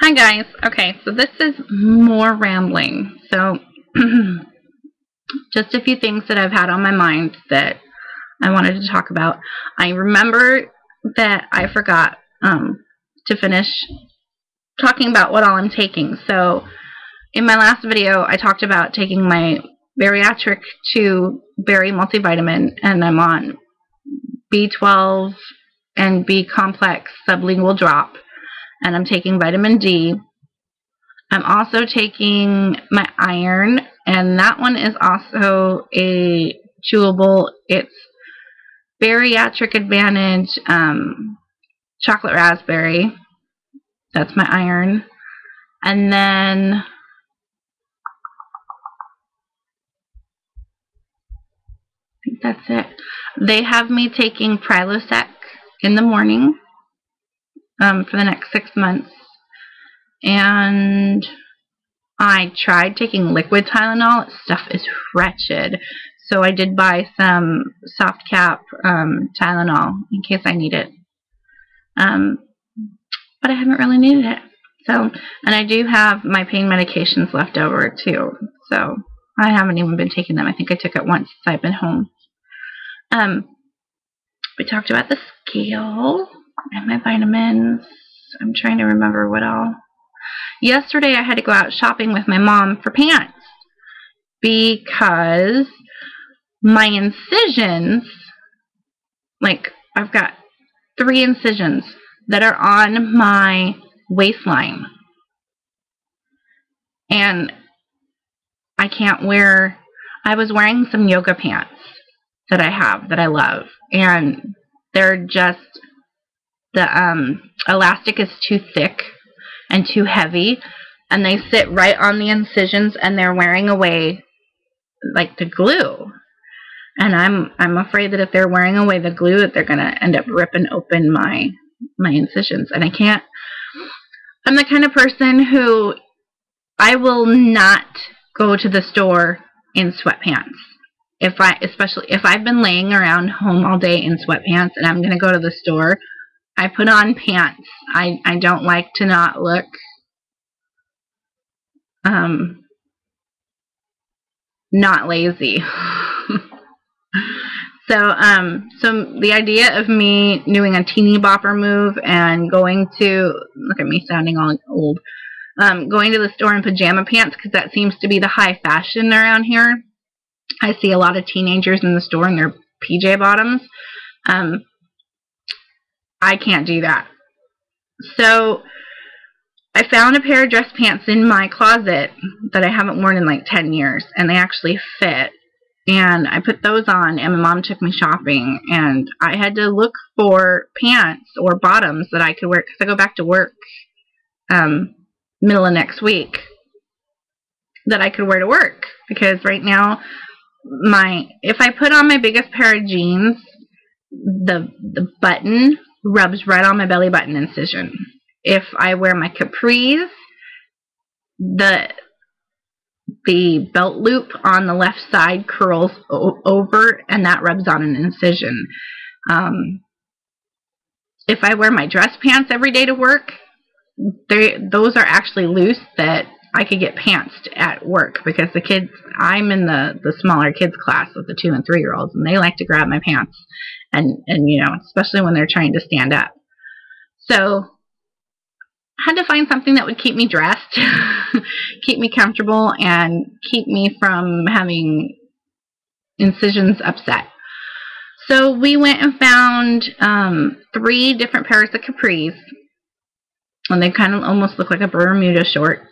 Hi guys. Okay, so this is more rambling. So just a few things that I've had on my mind that I wanted to talk about. I remember that I forgot to finish talking about what all I'm taking. So in my last video, I talked about taking my bariatric 2 berry multivitamin, and I'm on B12 and B complex sublingual drop, and I'm taking vitamin D. I'm also taking my iron, and that one is also a chewable. It's Bariatric Advantage chocolate raspberry. That's my iron. And then I think that's it. They have me taking Prilosec in the morning for the next 6 months. And I tried taking liquid Tylenol. Stuff is wretched. So I did buy some soft cap Tylenol in case I need it. But I haven't really needed it. So, and I do have my pain medications left over too. So I haven't even been taking them. I think I took it once since I've been home. We talked about the scale and my vitamins. I'm trying to remember what all. Yesterday I had to go out shopping with my mom for pants because my incisions, like I've got 3 incisions that are on my waistline, and I can't wear. I was wearing some yoga pants that I have that I love, and they're just, the elastic is too thick and too heavy, and they sit right on the incisions, and they're wearing away like the glue. And I'm afraid that if they're wearing away the glue, that they're gonna end up ripping open my incisions. And I can't. I'm the kind of person who I will not go to the store in sweatpants. Especially if I've been laying around home all day in sweatpants and I'm gonna go to the store, I put on pants. I don't like to not look not lazy. So the idea of me doing a teeny bopper move and going to, look at me sounding all old, going to the store in pajama pants, because that seems to be the high fashion around here. I see a lot of teenagers in the store in their PJ bottoms. I can't do that. So I found a pair of dress pants in my closet that I haven't worn in like 10 years, and they actually fit. And I put those on, and my mom took me shopping, and I had to look for pants or bottoms that I could wear, because I go back to work middle of next week, that I could wear to work. Because right now, if I put on my biggest pair of jeans, the button rubs right on my belly button incision. If I wear my capris, the belt loop on the left side curls over, and that rubs on an incision. If I wear my dress pants every day to work, those are actually loose, that I could get pantsed at work, because the kids, I'm in the smaller kids class with the 2- and 3-year-olds, and they like to grab my pants, and you know, especially when they're trying to stand up. So I had to find something that would keep me dressed, keep me comfortable, and keep me from having incisions upset. So we went and found 3 different pairs of capris, and they kind of almost look like a Bermuda short,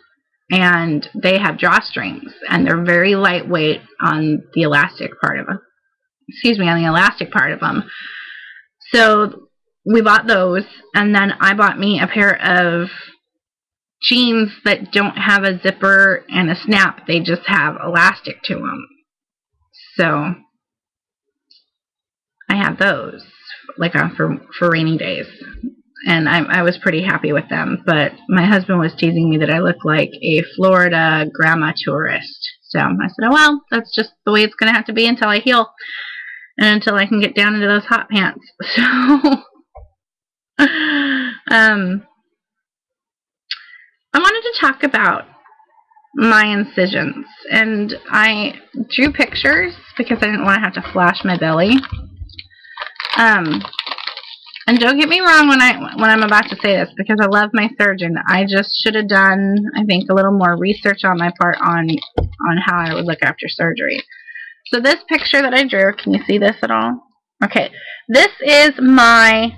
and they have drawstrings, and they're very lightweight on the elastic part of them. Excuse me, on the elastic part of them. So we bought those, and then I bought me a pair of jeans that don't have a zipper and a snap. They just have elastic to them. So I have those, like for rainy days. And I was pretty happy with them. But my husband was teasing me that I look like a Florida grandma tourist. So I said, oh, well, that's just the way it's going to have to be until I heal. And until I can get down into those hot pants. So to talk about my incisions, and I drew pictures because I didn't want to have to flash my belly. And don't get me wrong when I'm about to say this, because I love my surgeon. I just should have done, I think, a little more research on my part on how I would look after surgery. So this picture that I drew, can you see this at all? Okay, this is my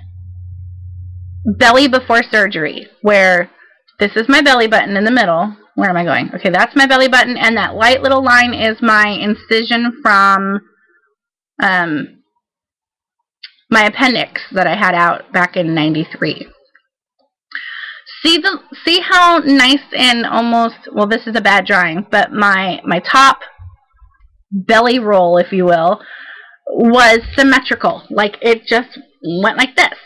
belly before surgery, where this is my belly button in the middle. Where am I going? Okay, that's my belly button, and that light little line is my incision from my appendix that I had out back in '93. See how nice and almost, well, this is a bad drawing, but my top belly roll, if you will, was symmetrical. Like, it just went like this.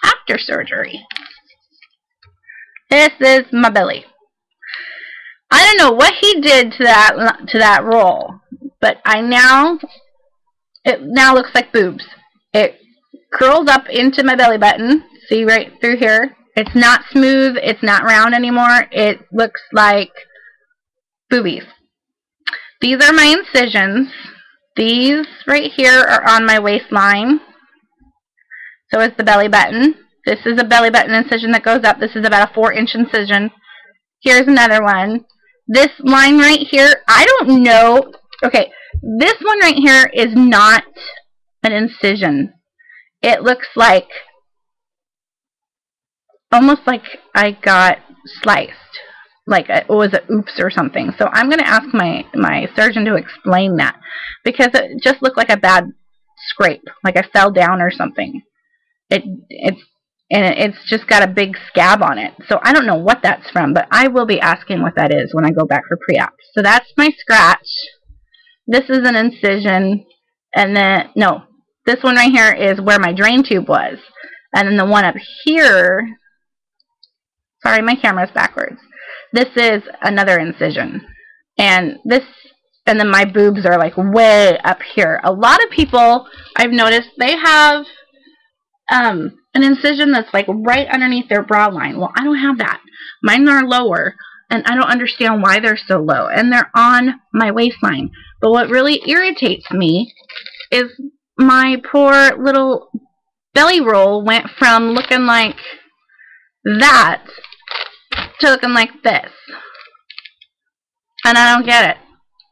After surgery, this is my belly. I don't know what he did to that roll, but it now looks like boobs. It curls up into my belly button. See right through here? It's not smooth. It's not round anymore. It looks like boobies. These are my incisions. These right here are on my waistline. So is the belly button. This is a belly button incision that goes up. This is about a 4-inch incision. Here's another one. This line right here, I don't know. Okay, this one right here is not an incision. It looks like, almost like I got sliced. Like it was an oops or something. So I'm going to ask my surgeon to explain that, because it just looked like a bad scrape, like I fell down or something. It's just got a big scab on it. So I don't know what that's from, but I will be asking what that is when I go back for pre-op. So that's my scratch. This is an incision, and then, no, this one right here is where my drain tube was. And then the one up here, sorry, my camera's backwards. This is another incision. And then my boobs are like way up here. A lot of people, I've noticed, they have an incision that's like right underneath their bra line. Well, I don't have that. Mine are lower, and I don't understand why they're so low. And they're on my waistline. But what really irritates me is my poor little belly roll went from looking like that to looking like this. And I don't get it.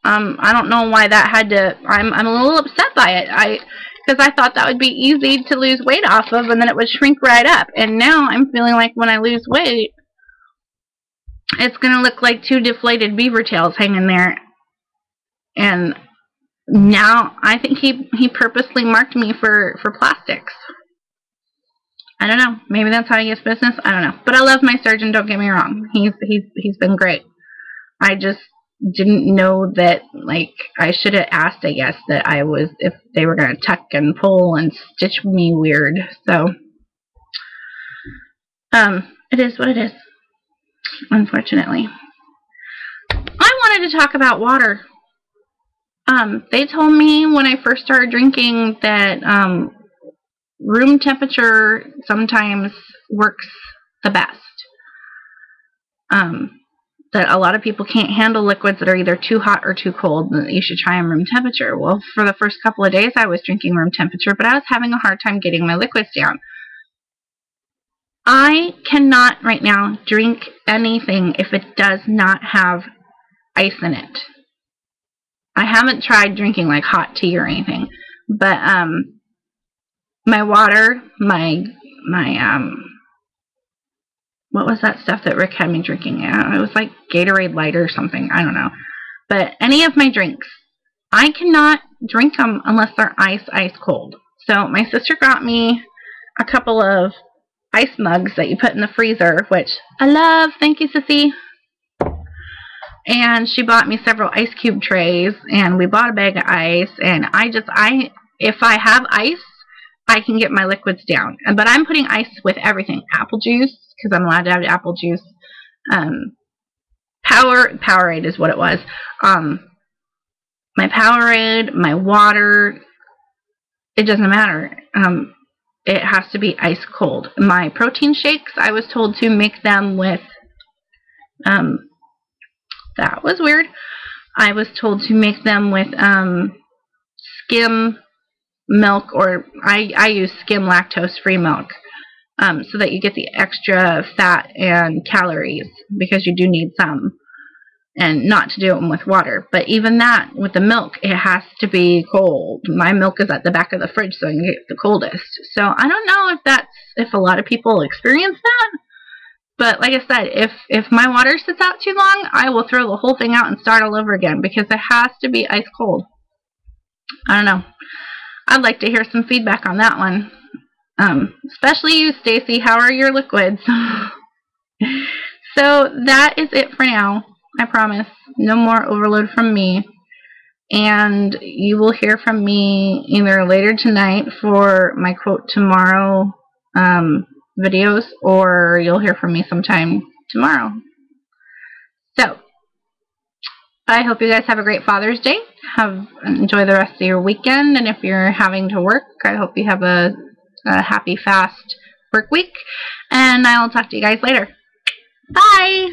I don't know why that had to, I'm a little upset by it. Because I thought that would be easy to lose weight off of, and then it would shrink right up. And now I'm feeling like when I lose weight, it's going to look like 2 deflated beaver tails hanging there. And now I think he purposely marked me for plastics. I don't know. Maybe that's how he gets business. I don't know. But I love my surgeon, don't get me wrong. He's been great. I just didn't know that, like, I should have asked, I guess, that if they were going to tuck and pull and stitch me weird. So, it is what it is, unfortunately. I wanted to talk about water. They told me when I first started drinking that, room temperature sometimes works the best. That a lot of people can't handle liquids that are either too hot or too cold, and that you should try them room temperature. Well, for the first couple of days I was drinking room temperature, but I was having a hard time getting my liquids down. I cannot right now drink anything if it does not have ice in it. I haven't tried drinking like hot tea or anything, but my water, what was that stuff that Rick had me drinking? It was like Gatorade Light or something. I don't know. But any of my drinks, I cannot drink them unless they're ice cold. So my sister got me a couple of ice mugs that you put in the freezer, which I love. Thank you, Sissy. And she bought me several ice cube trays, and we bought a bag of ice. And if I have ice, I can get my liquids down. But I'm putting ice with everything. Apple juice, because I'm allowed to have apple juice. Powerade is what it was. My Powerade, my water, it doesn't matter. It has to be ice cold. My protein shakes, I was told to make them with That was weird. I was told to make them with skim milk, or I use skim lactose-free milk, so that you get the extra fat and calories, because you do need some, and not to do them with water. But even that, with the milk, it has to be cold. My milk is at the back of the fridge, so I can get the coldest. So I don't know if a lot of people experience that. But like I said, if my water sits out too long, I will throw the whole thing out and start all over again, because it has to be ice cold. I don't know. I'd like to hear some feedback on that one. Especially you, Stacy. How are your liquids? So that is it for now. I promise. No more overload from me. And you will hear from me either later tonight for my quote tomorrow videos, or you'll hear from me sometime tomorrow. So, I hope you guys have a great Father's Day. Enjoy the rest of your weekend, and if you're having to work, I hope you have a happy, fast work week, and I will talk to you guys later. Bye!